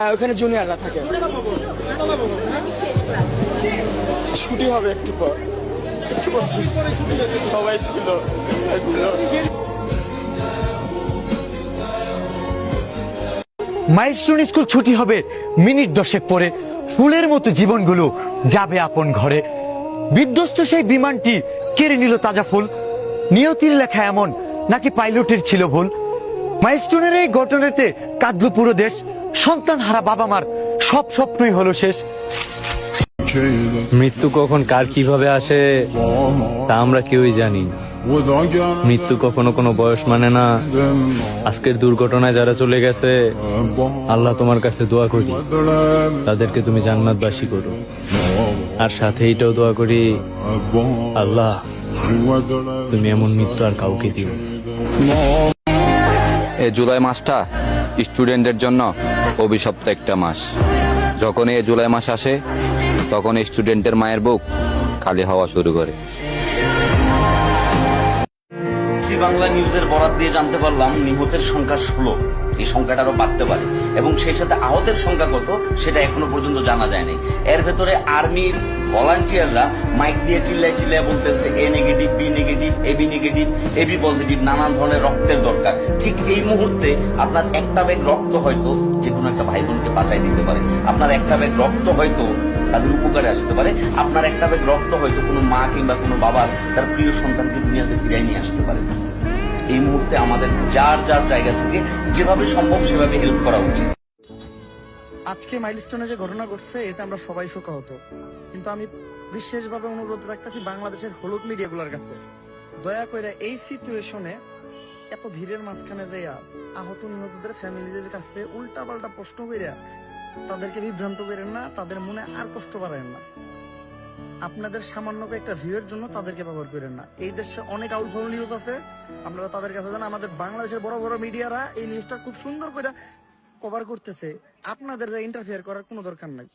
ওখানে জুনিয়ররা থাকে। ছুটি হবে একটু পর, সবাই ছিল। মাইলস্টোন স্কুল ছুটি হবে মিনিট 10 পরে। ফুলের মতো জীবনগুলো যাবে আপন ঘরে। বিধ্বস্ত সেই বিমানটি কেড়ে নিল তাজা ফুল। নিয়তির লেখা এমন নাকি পাইলটের ছিল ভুল? মাইলস্টোনের এই ঘটনাতে কাঁদল পুরো দেশ। সন্তান হারা বাবা মার সব স্বপ্নই হলো শেষ। মৃত্যু কখন কার কিভাবে আসে তা আমরা কেউই জানি না। মৃত্যু কখনো কোনো বয়স মানে না। আজকের দুর্ঘটনায় যারা চলে গেছে, আল্লাহ তোমার কাছে দোয়া করি তাদেরকে তুমি জান্নাতবাসী করো। আর সাথে এইটাও দোয়া করি, আল্লাহ তুমি এমন মৃত্যু আর কাউকে দিও। এই জুলাই মাসটা স্টুডেন্টদের জন্য অভিশপ্ত একটা মাস। যখন এই জুলাই মাস আসে তখন স্টুডেন্টের মায়ের বুক খালি হওয়া শুরু করে। বাংলা নিউজের বরাত দিয়ে জানতে পারলাম নিহতের সংখ্যা 16। এই সংখ্যাটা আরো বাড়তে পারে এবং সেই সাথে আহতের সংখ্যা কত সেটা এখনো পর্যন্ত জানা যায়নি। এর ভেতরে আর্মির ভলান্টিয়াররা মাইক দিয়ে চিল্লায় চিল্লায় বলতেছে A negative, B negative, AB negative, AB positive, নানান ধরনের রক্তের দরকার। ঠিক এই মুহূর্তে আপনার একটা ব্যাগ রক্ত হয়তো যে কোনো একটা ভাই বোনকে বাঁচাই দিতে পারে। আপনার একটা ব্যাগ রক্ত হয়তো তাদের উপকারে আসতে পারে। আপনার একটা ব্যাগ রক্ত হয়তো কোনো মা কিংবা কোনো বাবার তার প্রিয় সন্তানকে দুনিয়াতে ফিরিয়ে নিয়ে আসতে পারে। এই মুহূর্তে আমাদের যার যার জায়গা থেকে যেভাবে সম্ভব সেভাবে হেল্প করা উচিত। আজকে মাইলস্টোনে যে ঘটনা ঘটছে এতে আমরা সবাই শোকাহত, কিন্তু আমি বিশেষভাবে অনুরোধ রাখতেছি বাংলাদেশের হলুদ মিডিয়াগুলোর কাছে, দয়া করে এই সিচুয়েশনে এত ভিড়ের মাঝখানে যাইয়া আহত নিহতদের ফ্যামিলিদের কাছে উল্টা পাল্টা প্রশ্ন কইরা তাদেরকে বিভ্রান্ত করেন না, তাদের মনে আর কষ্ট বাড়ায়েন না। আপনাদের সামান্য একটা ভিউয়ের জন্য তাদেরকে ব্যবহার করেন না। এই দেশে অনেক আউট ফাউল নিউজ আছে, আপনারা তাদের কাছে জানেন। আমাদের বাংলাদেশের বড় বড় মিডিয়ারা এই নিউজটা খুব সুন্দর করে কভার করতেছে। আপনাদের যা ইন্টারফেয়ার করার কোনো দরকার নাই।